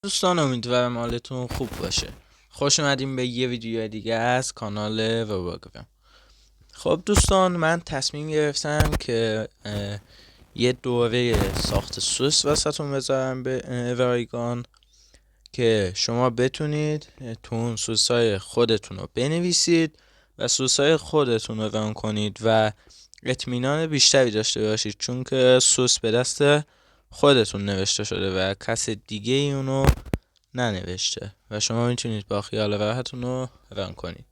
دوستان امیدوارم حالتون خوب باشه. خوش اومدیم به یه ویدیو دیگه از کانال وباگرام. خب دوستان، من تصمیم گرفتم که یه دوره ساخت سوس واسهتون بذارم به رایگان که شما بتونید تو اون سوسای خودتون رو بنویسید و سوسای خودتون رو ران کنید و اطمینان بیشتری داشته باشید، چون که سوس به دست خودتون نوشته شده و کس دیگه ای اونو ننوشته و شما میتونید با خیال راحتون رو ران کنید.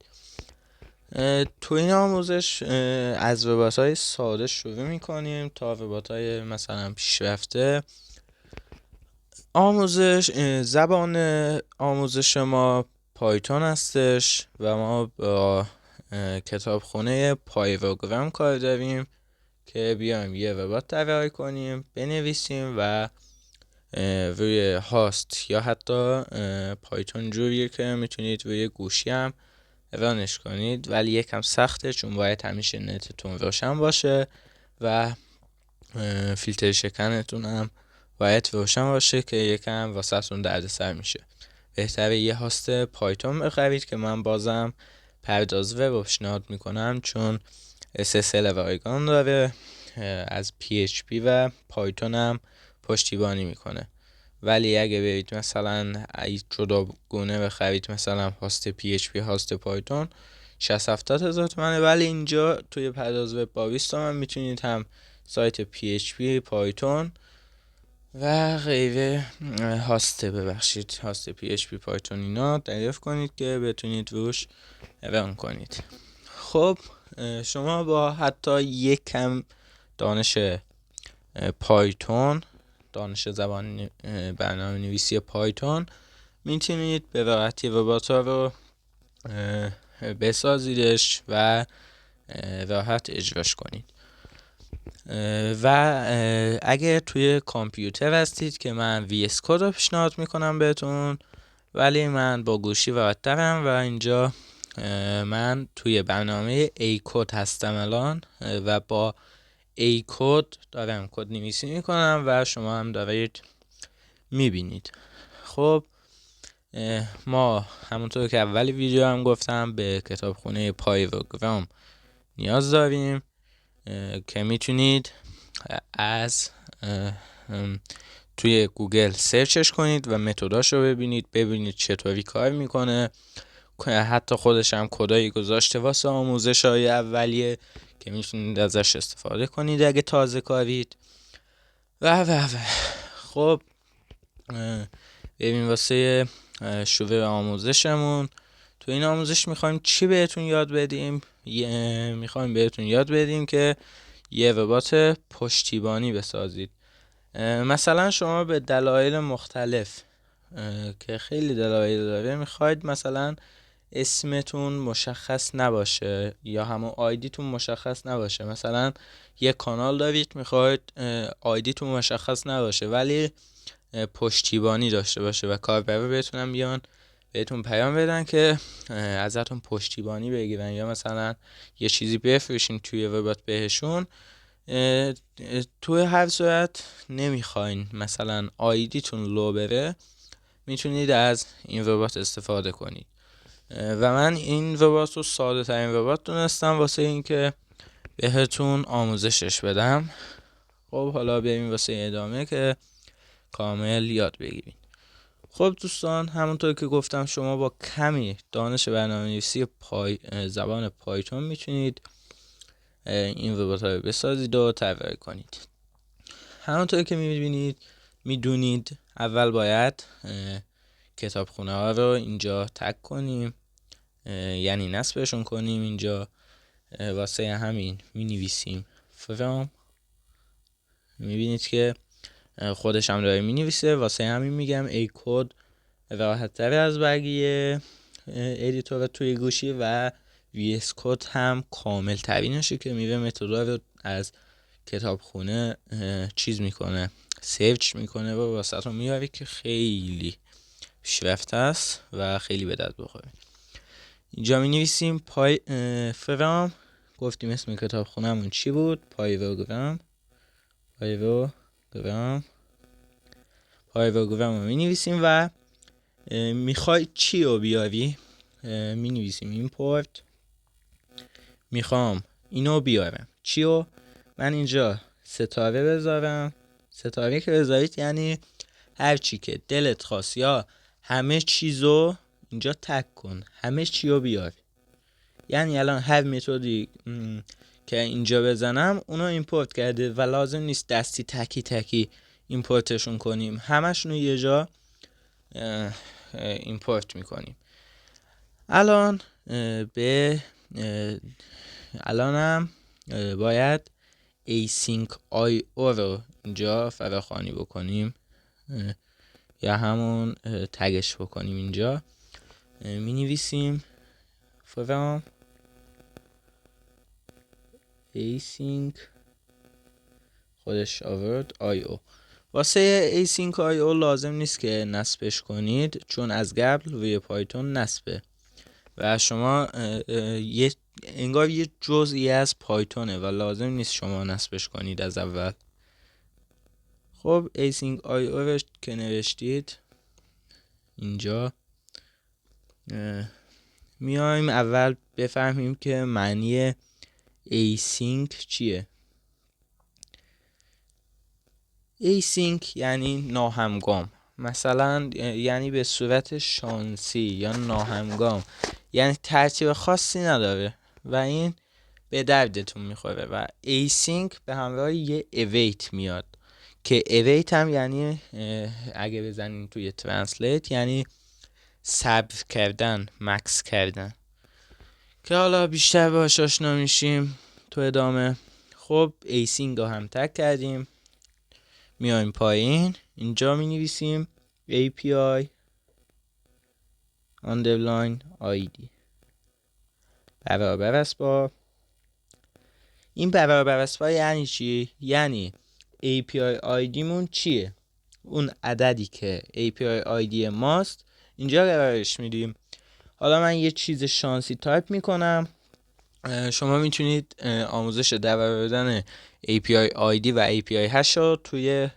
تو این آموزش از وبات ساده شروع میکنیم تا وبات مثلا پیشرفته. زبان آموزش ما پایتون هستش و ما با کتابخونه پایوگرام کار داریم که بیایم یه وبات طراحی کنیم، بنویسیم و روی هاست یا حتی پایتون جوریه که میتونید روی گوشی هم رانش کنید، ولی یکم سخته چون باید همیشه نتتون روشن باشه و فیلتر شکنتون هم باید روشن باشه که یکم واسهتون دردسر میشه. بهتره یه هاست پایتون بخرید که من بازم پرداز وب پیشنهاد میکنم چون SSL رایگان داره، از PHP و پایتون هم پشتیبانی میکنه. ولی اگه برید مثلا جداگونه بخرید، مثلا هاست PHP هاست پایتون 60-70 هزار تومنه، ولی اینجا توی پرداز وب با 20 تومن میتونید هم سایت PHP پایتون و غیره هاست PHP پایتون اینا دریافت کنید که بتونید روش ران کنید. خب شما با حتی یک کم دانش پایتون، دانش زبان برنامه نویسی پایتون، میتونید به راحتی ربات ها رو بسازیدش و راحت اجراش کنید. و اگه توی کامپیوتر هستید که من VS Code رو پیشنهاد میکنم بهتون، ولی من با گوشی راحت‌ترم و اینجا من توی برنامه A-Code هستم الان و با A-Code دارم کد نویسی میکنم و شما هم دارید میبینید. خب ما همونطور که اول ویدیو هم گفتم به کتابخونه پایوگرام نیاز داریم که میتونید از توی گوگل سرچش کنید و متداش رو ببینید چطوری کار میکنه. حتی خودش هم کدایی گذاشته واسه آموزش های اولیه که میتونید ازش استفاده کنید اگه تازه کارید و خب ببین واسه شروع آموزشمون، تو این آموزش میخوایم چی بهتون یاد بدیم؟ میخوایم بهتون یاد بدیم که یه ربات پشتیبانی بسازید. مثلا شما به دلایل مختلف که خیلی دلایل داره میخواید مثلا اسمتون مشخص نباشه یا همون آیدیتون مشخص نباشه. مثلا یه کانال دارید میخواید آیدیتون مشخص نباشه ولی پشتیبانی داشته باشه و کاربرا بتونن بیان بهتون پیام بدن که ازتون پشتیبانی بگیرن، یا مثلا یه چیزی بفرشین توی ربات بهشون. توی هر صورت نمیخواین مثلا آیدیتون لو بره، میتونید از این ربات استفاده کنید و من این ربات رو ساده ترین ربات دونستم واسه اینکه بهتون آموزشش بدم. خب حالا بریم واسه ادامه که کامل یاد بگیرین. خب دوستان، همونطور که گفتم شما با کمی دانش برنامه‌نویسی زبان پایتون میتونید این ربات رو بسازید و طراحی کنید. همونطور که میدونید اول باید کتابخونه ها رو اینجا تگ کنیم، یعنی نصبشون کنیم. اینجا واسه همین مینویسیم فرام، میبینید که خودش هم داره مینویسه. واسه همین میگم ای کد راحت تر از بقیه ادیتور توی گوشی و VS Code هم کامل ترینشه که میره متدا رو از کتابخونه چیز میکنه، سرچ میکنه و واسه میاره که خیلی پیشرفته است و خیلی به درد بخوره. اینجا می نویسیم فرام، گفتیم اسم کتابخونه‌مون چی بود؟ پایوگرام رو می نویسیم و میخوای چی رو بیاری؟ می نویسیم ایمپورت، میخوام اینو بیارم. چی رو؟ من اینجا ستاره بذارم. ستاره که بذارید یعنی هر چی که دلت خواست یا همه چیزو اینجا تگ کن، همه چی رو بیار. یعنی الان هر متدی که اینجا بزنم اونو ایمپورت کرده و لازم نیست دستی تکی تکی ایمپورتشون کنیم، همشون رو یه جا ایمپورت میکنیم. الان الانم باید async io رو اینجا فراخوانی بکنیم یا همون تگش بکنیم. اینجا می نویسیم from async خودش آورد io. واسه async io لازم نیست که نصبش کنید چون از قبل روی پایتون نصبه و شما انگار یه جزئی از پایتونه و لازم نیست شما نصبش کنید از اول. خب async io رو که نوشتید اینجا میایم اول بفهمیم که معنی async چیه. async یعنی ناهمگام، مثلا یعنی به صورت شانسی یا ناهمگام، یعنی ترتیب خاصی نداره و این به دردتون میخوره. و async به همراه یه await میاد که await هم یعنی اگه بزنین توی ترنسلیت یعنی صبر کردن، مکس کردن، که حالا بیشتر باهاش آشنا میشیم تو ادامه. خب async رو هم تگ کردیم، میایم پایین اینجا می نویسیم API underline ID برابر است با این. برابر است با یعنی چی؟ یعنی API ID مون چیه؟ اون عددی که API ID ماست اینجا قرارش میدیم. حالا من یه چیز شانسی تایپ میکنم. شما میتونید آموزش درآوردن API ID و API هش رو توی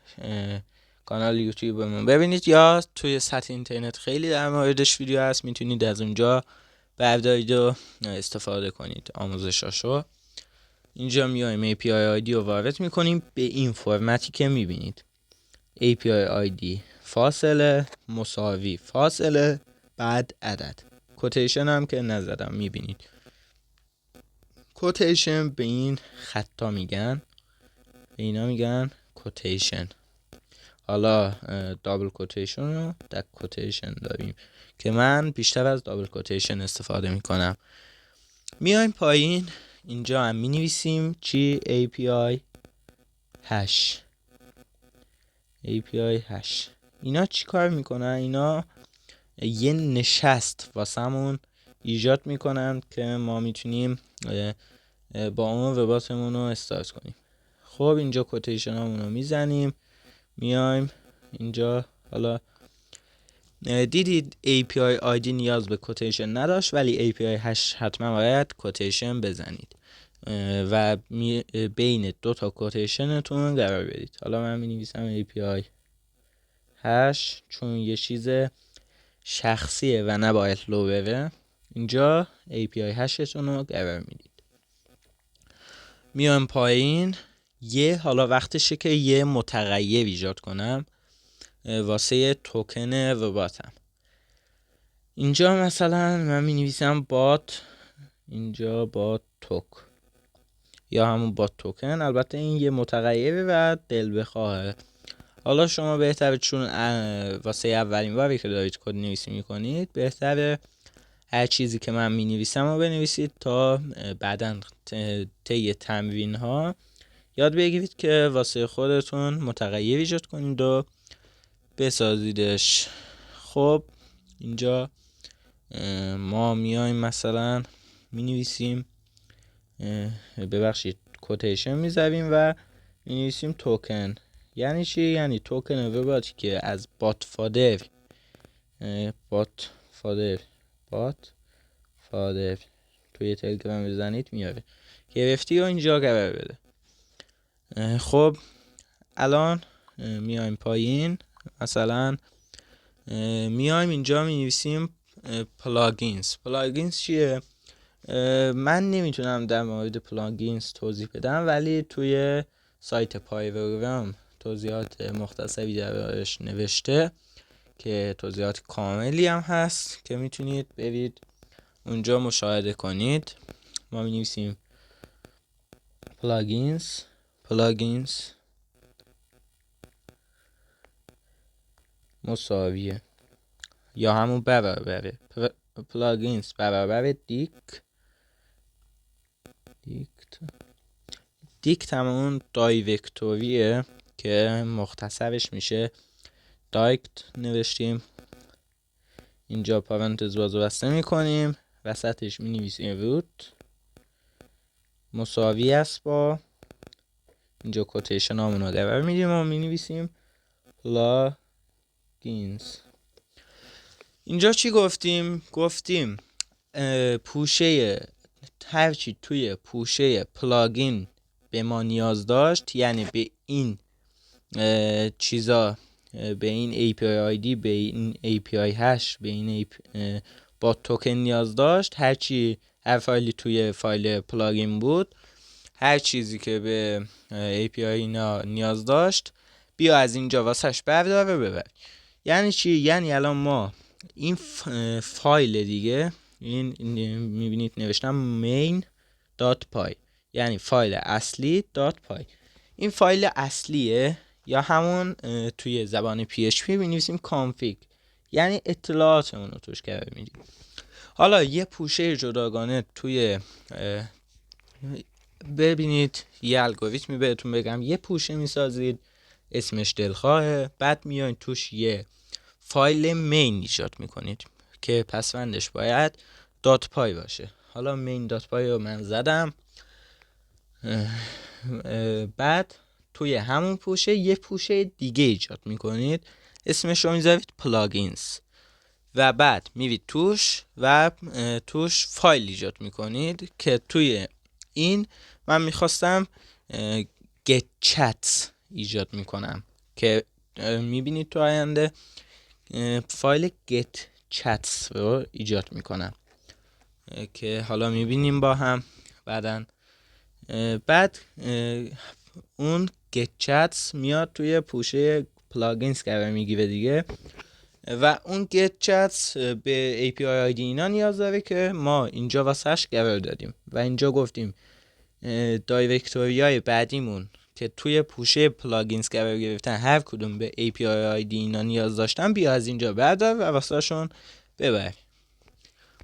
کانال یوتیوبمون ببینید یا توی سطح اینترنت خیلی در موردش ویدیو هست، میتونید از اونجا بردارید و استفاده کنید آموزشاشو. اینجا میایم API ID رو وارد میکنیم به این فرمتی که میبینید API ID فاصله مساوی فاصله بعد عدد. کوتیشن هم که نزدم میبینید. کوتیشن به این خطا میگن، به اینا میگن کوتیشن. حالا دابل کوتیشن رو در کوتیشن داریم که من بیشتر از دابل کوتیشن استفاده میکنم. میایم پایین اینجا هم می نویسیم چی؟ API هش. API هش اینا چی کار میکنن؟ اینا یه نشست واسمون ایجاد میکنن که ما میتونیم با اون رباتمون رو استارت کنیم. خب اینجا کوتیشن همون رو میزنیم، میایم اینجا. حالا دیدید API ID نیاز به کوتیشن نداشت ولی API هش حتما باید کوتیشن بزنید و بین دو تا کوتیشنتون قرار بدید. حالا من می نویسم API هش چون یه چیز شخصیه و نباید لو بره. اینجا API هشتون رو قرار میدید. میام پایین حالا وقتشه که یه متغیر ایجاد کنم واسه توکن رباتم. اینجا مثلا من می نویسم بات، اینجا بات توک یا همون بات توکن. البته این یه متغیره و دل بخواه. حالا شما بهتره چون واسه اولین باری که دارید کد نویسی میکنید بهتره هر چیزی که من می نویسم رو بنویسید تا بعداً طی تمرین ها یاد بگیرید که واسه خودتون متغیر ایجاد کنید و بسازیدش. خب اینجا ما میایم مثلا می نویسیم کوتیشن میذاریم و می نویسیم توکن. یعنی چی؟ یعنی توکن رباتی که از بات فادر توی تلگرام بزنید میاره. گرفتی و اینجا قرار بده. خب الان میایم پایین مثلا میایم اینجا می نویسیم پلاگینز. پلاگینز چیه؟ من نمیتونم در مورد پلاگینز توضیح بدم، ولی توی سایت پایورگرام توضیحات مختصری درش نوشته که توضیحات کاملی هم هست که میتونید برید اونجا مشاهده کنید. ما می نویسیم پلاگینز مساویه یا همون برابره پلاگینز برابر دیکت همون دایرکتوریه که مختصرش میشه دایرکت نوشتیم، اینجا پارانتز باز و بسته میکنیم، وسطش می نویسیم روت مساوی است با اینجا کوتیشن همونو در میدیم و می نویسیم پلاگینز. اینجا چی گفتیم پوشه هرچی توی پوشه پلاگین به ما نیاز داشت، یعنی به این چیزا، به این API ID، به این API هش، به این با توکن نیاز داشت، هر فایلی توی فایل پلاگین بود، هر چیزی که به API اینا نیاز داشت بیا از اینجا واسش بردار و ببر. یعنی چی؟ یعنی الان ما این فایل دیگه، این میبینید نوشتم main.py، یعنی فایل اصلی .py. این فایل اصلیه، یا همون توی زبان PHP می‌نویسیم config، یعنی اطلاعاتمون رو توش قرار میدیم. حالا یه پوشه جداگانه توی ببینید یه الگوریتمی بهتون بگم، یه پوشه میسازید اسمش دلخواهه، بعد میاین توش یه فایل مین ایجاد میکنید که پسوندش باید .py باشه. حالا main.py رو من زدم. بعد توی همون پوشه یه پوشه دیگه ایجاد میکنید، اسمش رو میذارید پلاگینز، و بعد میرید توش و توش فایل ایجاد میکنید که توی این من میخواستم get chats ایجاد میکنم که میبینید تو آینده فایل get chats رو ایجاد میکنم که حالا میبینیم با هم بعدن. بعد اون get chats میاد توی پوشه پلاگینز قرار میگیره دیگه، و اون get chats به API ID اینا نیاز داره که ما اینجا واسهش قرار دادیم، و اینجا گفتیم دایرکتوری های بعدیمون که توی پوشه پلاگینز قرار گرفتن هر کدوم به API ID اینا نیاز داشتن بیا از اینجا بردار و واسهشون ببر.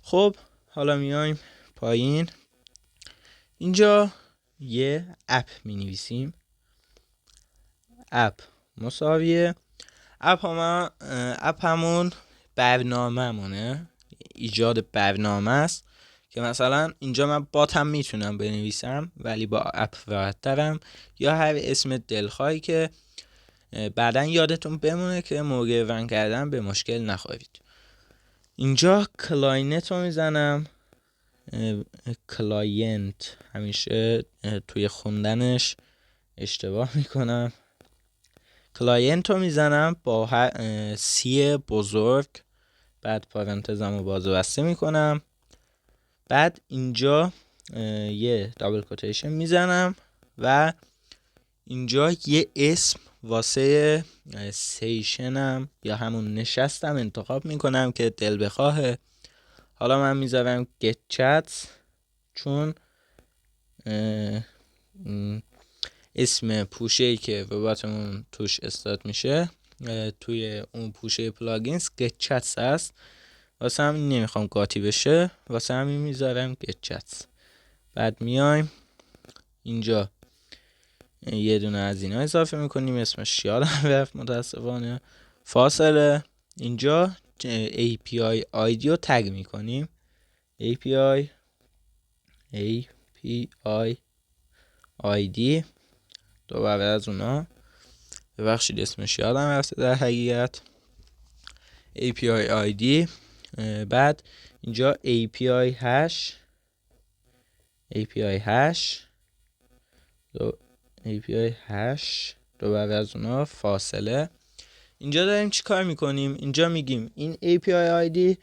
خب حالا میایم پایین، اینجا یه اپ می نویسیم، اپ مساویه اپ همون برنامه مونه، ایجاد برنامه است که مثلا اینجا من باتم میتونم بنویسم ولی با اپ راحت ترم، یا هر اسم دلخواهی که بعدن یادتون بمونه که موقع رن کردن به مشکل نخورید. اینجا کلاینت رو میزنم، کلاینت همیشه توی خوندنش اشتباه میکنم، کلاینت رو میزنم با سی بزرگ، بعد پارانتزم رو باز و بسته میکنم، بعد اینجا یه دابل کوتیشن میزنم و اینجا یه اسم واسه سیشنم یا همون نشستم انتخاب میکنم که دل بخواهه. حالا من میذارم get chats چون اسم پوشه‌ای که رباتمون توش استارت میشه توی اون پوشه پلاگینز get chats هست، واسه همین نمیخوام قاطی بشه، واسه همین میذارم get chats. بعد میایم اینجا یه دونه از اینا اضافه میکنیم، اسمش یادم رفت متاسفانه، فاصله. اینجا API ID رو تگ میکنیم، API ID دوباره از اونا، ببخشید اسمش یادم رفته در حقیقت، API ID. بعد اینجا API hash دوباره از اونا فاصله. اینجا داریم چی کار میکنیم؟ اینجا میگیم این API ID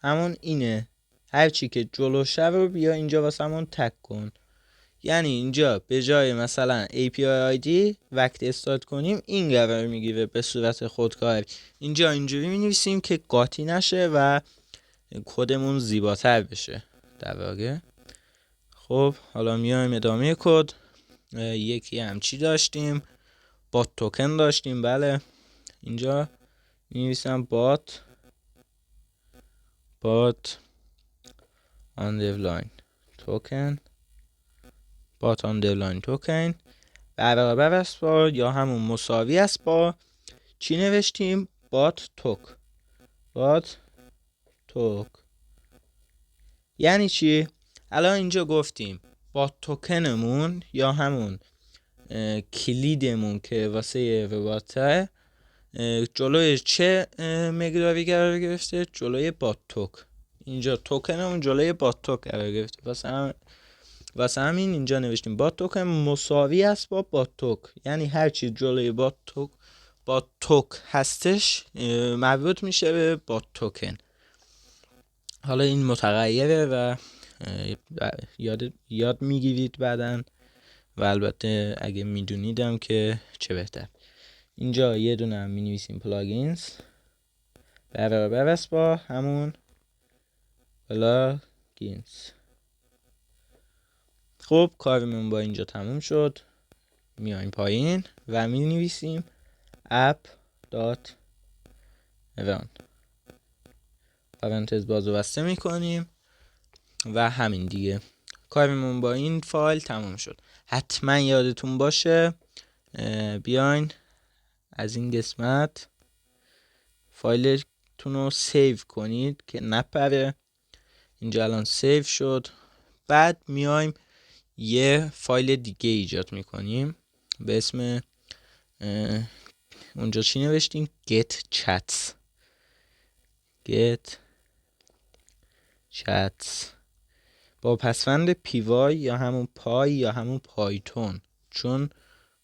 همون اینه، هر چی که جلوشه رو بیا اینجا واسه همون تگ کن. یعنی اینجا به جای مثلا API ID وقتی استارت کنیم این قرار میگیره به صورت خودکار. اینجا اینجوری مینویسیم که قاطی نشه و کدمون زیباتر بشه در واقع. خب حالا میایم ادامه کد. یکی همچی داشتیم، بات توکن داشتیم. بله اینجا می‌نویسم بات آندرلاین توکن، بات آندرلاین توکن برابر است با یا همون مساوی است با چی نوشتیم؟ بات توک. یعنی چی؟ الان اینجا گفتیم بات توکنمون یا همون کلیدمون که واسه رباته جلوی چه مقداری قرار گرفته؟ جلوی بات توک. اینجا توکنمون جلوی بات توک قرار گرفته، واسه همین اینجا نوشتیم بات توکن مساوی است با بات توک. یعنی هر چی جلوی بات توک هستش مربوط میشه به بات توکن. حالا این متغیره و یاد میگیرید بعدن و البته اگه میدونیدم که چه بهتر. اینجا یه دونه هم مینویسیم پلاگینز برابر است با همون پلاگینز. خب کارمون با اینجا تموم شد. میایم پایین و مینویسیم app.run پرانتز باز و بسته میکنیم و همین دیگه کارمون با این فایل تموم شد. حتما یادتون باشه بیاین از این قسمت فایلتون رو سیو کنید که نپره. اینجا الان سیو شد. بعد میایم یه فایل دیگه ایجاد میکنیم به اسم اونجا چی نوشتیم؟ get chats با پسوند پیوای یا همون پای یا همون پایتون. چون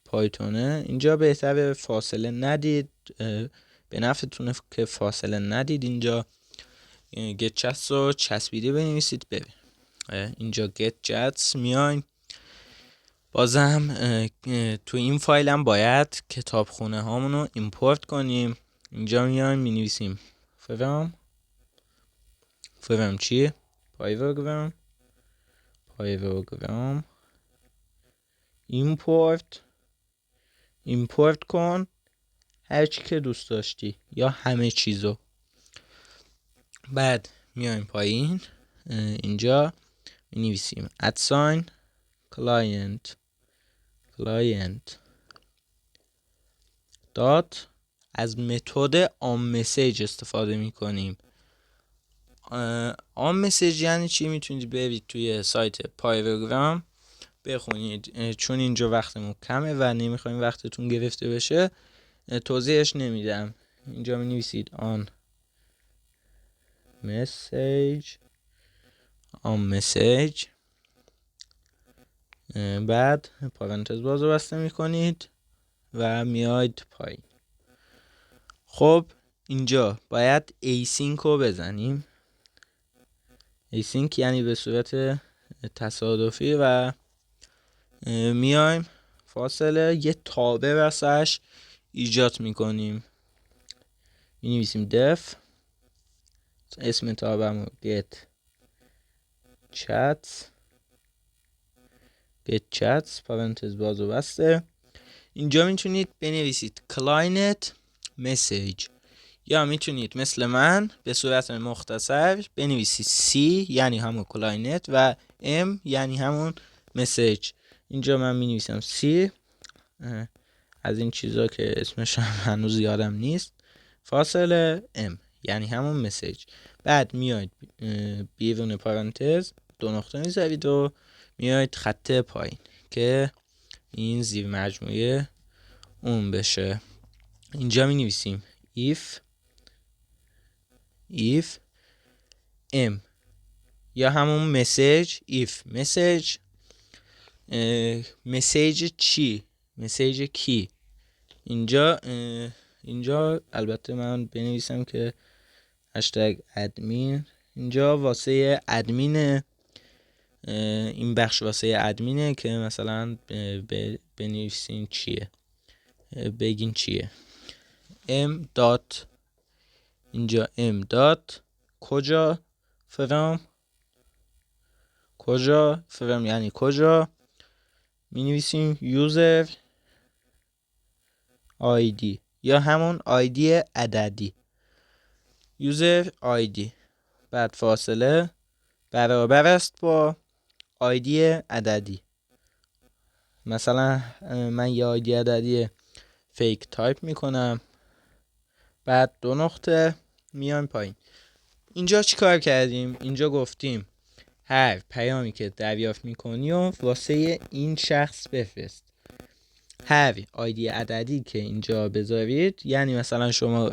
پایتونه اینجا بهتره فاصله ندید، به نفعتونه که فاصله ندید. اینجا get chats رو چسبیده بنویسید. ببین اینجا get chats میایم بازم تو این فایل هم باید کتابخونه هامون رو ایمپورت کنیم. اینجا میایم مینویسیم فرام چیه؟ پایوگرام ایمپورت کن هر چی که دوست داشتی یا همه چیزو. بعد میایم پایین اینجا مینویسیم ادساین کلاینت دات از متد آن مسیج استفاده میکنیم. آن مسیج یعنی چی؟ میتونید برید توی سایت پایوگرام بخونید. چون اینجا وقتمون کمه و نمیخوایم وقتتون گرفته بشه توضیحش نمیدم. اینجا می نویسید آن مسیج بعد پرانتز باز رو بسته میکنید و میاید پایین. خب اینجا باید async رو بزنیم. async یعنی به صورت تصادفی و میایم فاصله یه تابع واسش ایجاد میکنیم. مینویسیم def اسم تابعمو get chats پرانتز باز و بسته. اینجا میتونید بنویسید client message یا میتونید مثل من به صورت مختصر بنویسید C یعنی همون client و M یعنی همون message. اینجا من مینویسم C از این چیزا که اسمش هنوز یادم نیست، فاصله M یعنی همون مسیج. بعد میاید بیرون پرانتز 2 نقطه میذارید و میاید خط پایین که این زیر مجموعه اون بشه. اینجا می نویسیم if m یا همون مسیج if مسیج چی؟ مسیج کی؟ اینجا اینجا البته من بنویسم که هشتگ ادمین. اینجا واسه ادمینه، این بخش واسه ادمینه که مثلا بنویسین چیه، بگین چیه. m دات اینجا m دات کجا فرام یعنی کجا، می نویسیم یوزر آیدی یا همون آیدی عددی، یوزر آیدی بعد فاصله برابر است با آیدی عددی. مثلا من یه آیدی عددی فیک تایپ میکنم، بعد 2 نقطه میایم پایین. اینجا چی کار کردیم؟ اینجا گفتیم هر پیامی که دریافت میکنی و واسه این شخص بفرست. هر آیدی عددی که اینجا بذارید، یعنی مثلا شما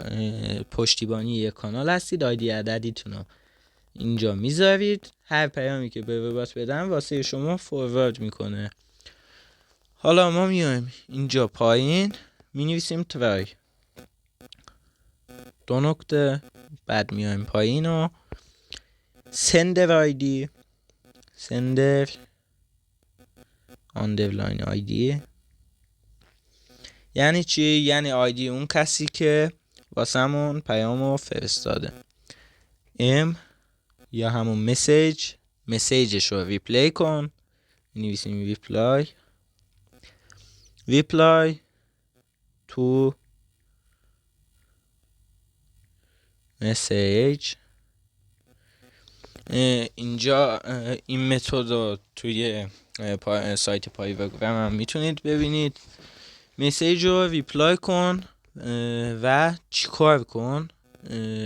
پشتیبانی یک کانال هستید، آیدی عددیتون رو اینجا میذارید، هر پیامی که به ربات بدن واسه شما فوروارد میکنه. حالا ما میایم اینجا پایین می نویسیم ترای 2 نقطه، بعد میایم پایین و سندر آیدی، سندر آندرلاین آیدی یعنی چی؟ یعنی آیدی اون کسی که واسمون پیامو فرستاده. ام یا همون مسیجش رو ریپلی کن، می‌نویسیم ریپلای تو مسیج. اینجا این متد رو توی سایت پایوگرام هم میتونید ببینید. مسیج رو ریپلای کن و چیکار کن.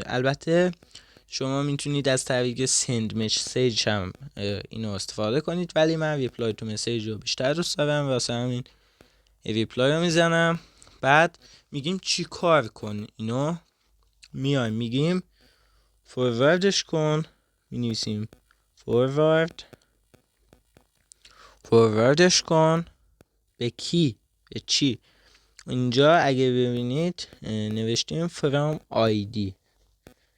البته شما میتونید از طریق سند مسیج هم اینو استفاده کنید، ولی من ریپلای تو مسیج رو بیشتر دوست دارم، واسه همین ریپلای رو میزنم. بعد میگیم چی کار کن، اینو میایم میگیم فورواردش کن، مینویسیم فورواردش کن به کی، به چی. اینجا اگه ببینید نوشتیم فرام آیدی،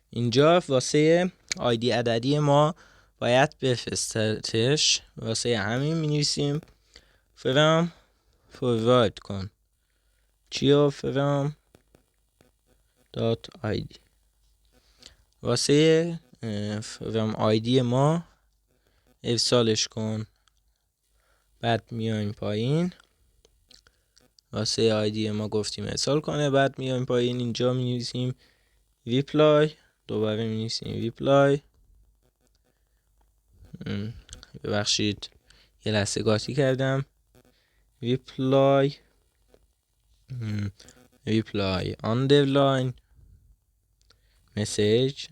اینجا واسه آیدی عددی ما باید بفرستش، واسه همین می نویسیم فرام فوروارد کن چیو فرام دات آیدی، واسه فرام آیدی ما ارسالش کن. بعد میایم پایین واسه آیدی ما گفتیم ارسال کنه، بعد میایم پایین اینجا می نویسیم ریپلای، دوباره می نویسیم ریپلای. ببخشید یه لحظه قاطی کردم. ریپلای آندرلاین مسیج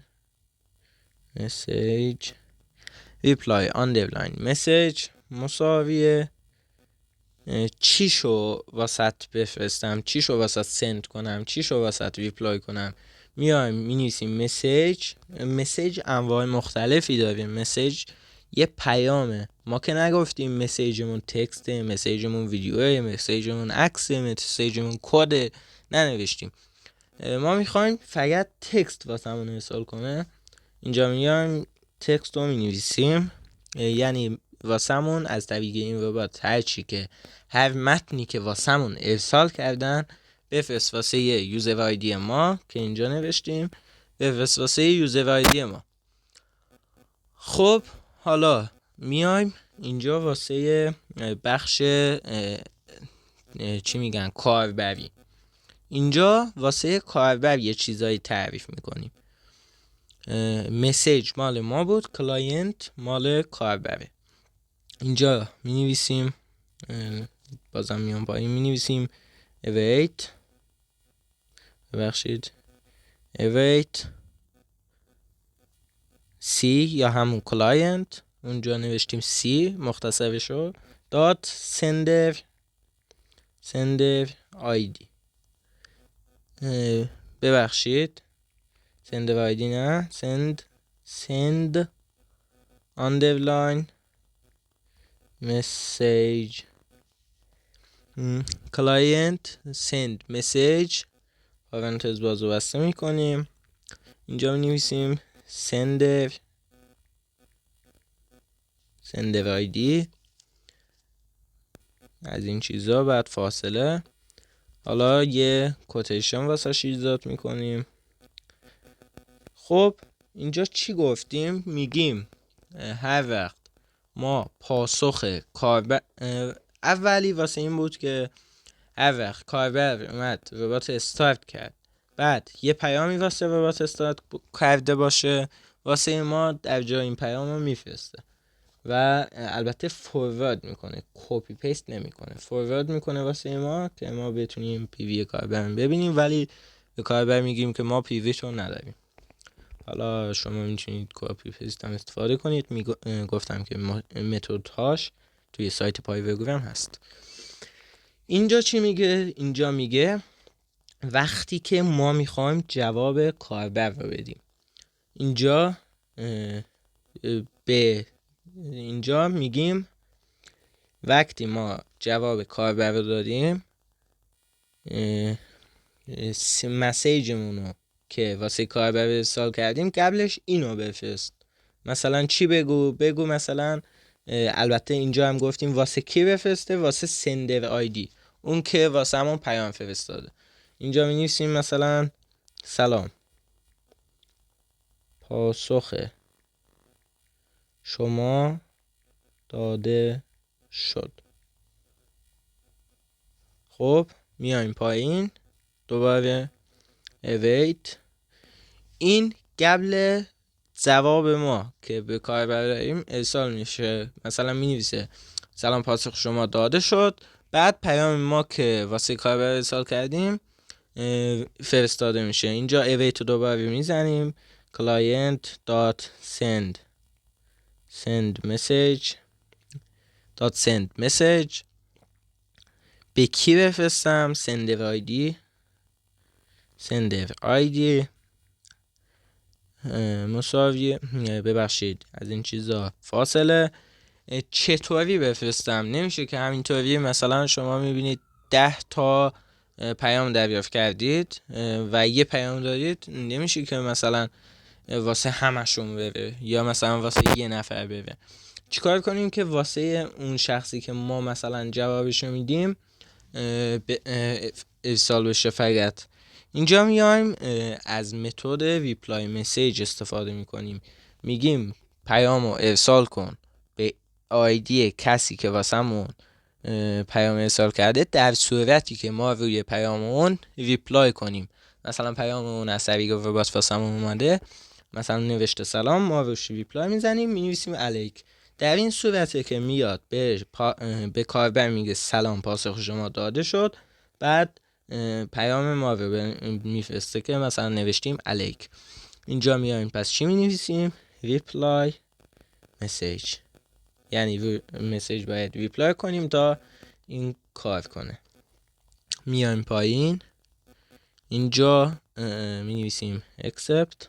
ریپلای آندرلاین مسیج مساویه چی شو واسط بفرستم، چی شو واسط سند کنم، چی شو واسط ریپلای کنم. میایم مینویسیم مسیج انواع مختلفی داریم. مسیج یه پیامه، ما که نگفتیم مسیجمون تکسته، مسیجمون ویدیوه، مسیجمون عکسه، مسیجمون کد، ننوشتیم. ما میخوایم فقط تکست واسمون ارسال کنه. اینجا میایم تکست رو مینویسیم، یعنی واسمون از طریق این ربات هر متنی که واسمون ارسال کردن بفرست واسه یوزر آیدی ما که اینجا نوشتیم، بفرست واسه یوزر آیدی ما. خب حالا میایم اینجا واسه بخش چی میگن کاربری. اینجا واسه کاربر یه چیزایی تعریف میکنیم. مسیج مال ما بود، کلاینت مال کاربره. اینجا می نویسیم بازم میام پایین می نویسیم await C یا همون کلاینت، اونجا نوشتیم C مختصرشو دات sender ID. ببخشید sender ID نه، send underline message client send message پارانتز باز رو بسته میکنیم. اینجا می‌نویسیم sender ID از این چیزا، بعد فاصله. حالا یه کوتیشن واسه ایجاد میکنیم. خب اینجا چی گفتیم؟ میگیم هر وقت ما پاسخ کاربر، اولی واسه این بود که هر وقت کاربر اومد ربات استارت کرد، بعد یه پیامی واسه ربات استارت کرده باشه، واسه ما در جای این پیام رو میفرسته و البته فوروارد میکنه، کپی پیست نمیکنه، فوروارد میکنه واسه ما که ما بتونیم پیوی کاربر ببینیم، ولی به کاربر میگیم که ما پیوی رو نداریم. حالا شما میتونید کپی پیست هم استفاده کنید. گفتم که متدهاش توی سایت پایوگرام هست. اینجا چی میگه؟ اینجا میگه وقتی که ما میخوایم جواب کاربر رو بدیم، اینجا اینجا میگیم وقتی ما جواب کاربر رو دادیم، مسیجمونو که واسه کاربر ارسال کردیم قبلش اینو بفرست. مثلا چی بگو مثلا البته اینجا هم گفتیم واسه کی بفرسته، واسه سندر آیدی، اون که واسه همون پیام فرستاده. اینجا می نویسیم مثلا سلام، پاسخ شما داده شد. خب میایم پایین، دوباره await. این قبل جواب ما که به کاربر داریم ارسال میشه. مثلا می نویسه سلام، پاسخ شما داده شد، بعد پیام ما که واسه کاربر ارسال کردیم فرستاده میشه. اینجا await رو دوباره میزنیم client.send message به کی بفرستم؟ sender ID مساوی، ببخشید از این چیزا فاصله. چطوری بفرستم؟ نمیشه که همینطوری مثلا شما میبینید 10 تا پیام دریافت کردید و یه پیام دارید، نمیشه که مثلا واسه همشون بره یا مثلا واسه یه نفر بره. چیکار کنیم که واسه اون شخصی که ما مثلا جوابشو میدیم ارسال بشه فقط؟ اینجا میایم از متد ریپلای مسیج استفاده میکنیم. میگیم پیامو ارسال کن به آیدی کسی که واسمون پیام ارسال کرده، در صورتی که ما روی پیام اون ریپلای کنیم. مثلا پیام اون عصبی رو واسمون اومده، مثلا نوشته سلام، ما روش ریپلای میزنیم، مینویسیم علیک. در این صورته که میاد به کاربر میگه سلام، پاسخ شما داده شد، بعد پیام ما رو میفرسته که مثلا نوشتیم علیک. اینجا میایم پس چی مینویسیم؟ ریپلای مسیج، یعنی مسیج باید ریپلای کنیم تا این کار کنه. میایم پایین، اینجا مینویسیم accept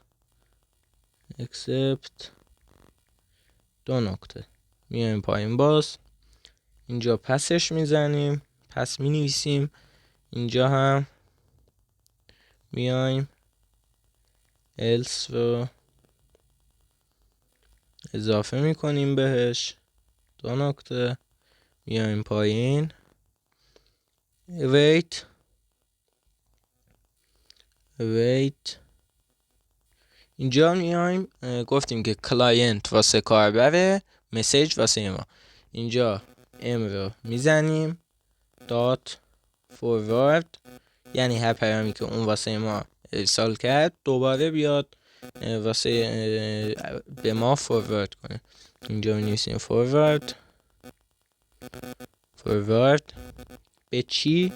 2 نقطه. میایم پایین، باز اینجا پسش میزنیم، پس مینویسیم. اینجا هم میایم else رو اضافه میکنیم بهش 2 نقطه. میایم پایین await اینجا میایم گفتیم که کلاینت واسه کاربره، مسیج واسه ما. اینجا ام رو میزنیم دات فوروارد، یعنی هر پیامی که اون واسه ما ارسال کرد دوباره بیاد واسه به ما فوروارد کنه. اینجا می‌نویسیم فوروارد به چی؟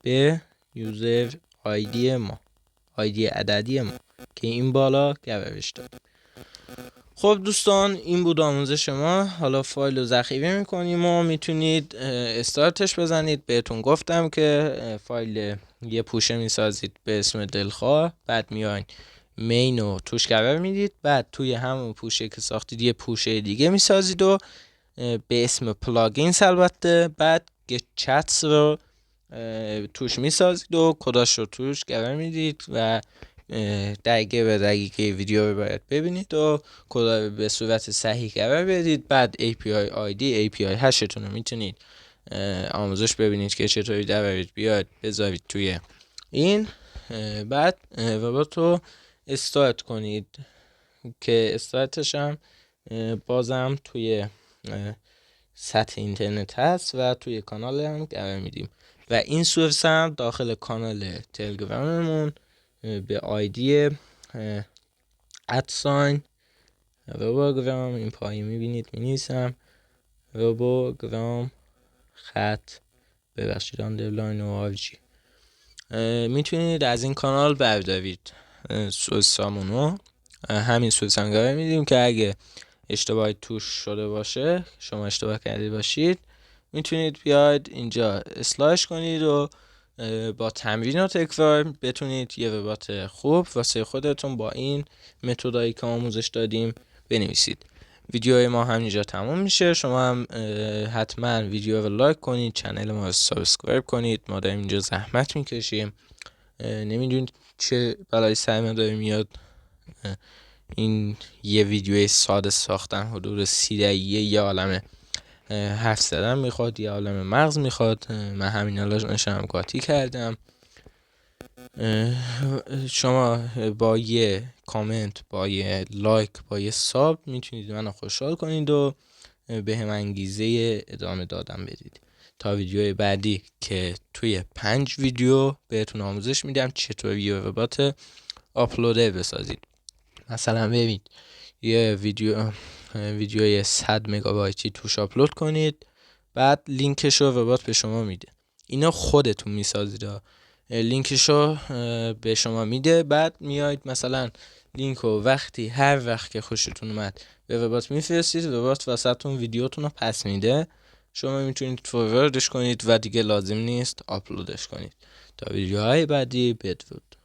به یوزر آیدی ما، آیدی عددی ما که این بالا گوش داد. خب دوستان، این بود آموزش ما. حالا فایل رو ذخیره میکنیم و میتونید استارتش بزنید. بهتون گفتم که فایل یه پوشه میسازید به اسم دلخواه، بعد میاین مین رو توش قرار میدید، بعد توی همون پوشه که ساختید یه پوشه دیگه میسازید و به اسم پلاگینز البته، بعد گت چتس رو توش میسازید و کداش رو توش قرار میدید و دقیقه به دقیقه ویدیو رو باید ببینید و کدا به صورت صحیح قرار بدید. بعد API ID API هشتون رو میتونید آموزش ببینید که چطوری درارید بیاد بذارید توی این. بعد ربات رو استارت کنید که استارتش هم بازم توی سطح اینترنت هست و توی کانال هم قرار میدیم و این سورس هم داخل کانال تلگراممون به آیدی ادساین روبوگرام، این پایین میبینید مینویسم روبوگرام خط ببخشید آندرلاین و RG. میتونید از این کانال بردارید سورسامونو. همین سورس هم قرار میدیم که اگه اشتباهی توش شده باشه، شما اشتباه کرده باشید، میتونید بیاید اینجا اصلاحش کنید و با تمرین و تکرار بتونید یه ربات خوب واسه خودتون با این متدایی که آموزش دادیم بنویسید. ویدیوی ما همینجا تموم میشه. شما هم حتما ویدیو رو لایک کنید، چنل ما رو سابسکرایب کنید. ما داریم اینجا زحمت میکشیم، نمیدونید چه بلایی سر ما داره میاد. این یه ویدیوی ساده ساختن حدود 30 دقیقه یه عالمه حرف زدن میخواد، یه عالمه مغز میخواد. من همین الان نشم قاطی کردم. شما با یه کامنت، با یه لایک، با یه ساب میتونید منو خوشحال کنید و به هم انگیزه ادامه دادن بدید تا ویدیوی بعدی که توی 5 ویدیو بهتون آموزش میدم چطور یه ربات آپلودر بسازید. مثلا ببینید یه ویدیوی 100 مگابایتی توش آپلود کنید، بعد لینکش رو ربات به شما میده. اینا خودتون میسازید، لینکش رو به شما میده. بعد میاید مثلا لینک رو هر وقت که خوشتون اومد به ربات میفرستید، ربات واسهتون ویدیوتون رو پس میده. شما میتونید فورواردش کنید و دیگه لازم نیست آپلودش کنید. تا ویدیوهای بعدی بدرود.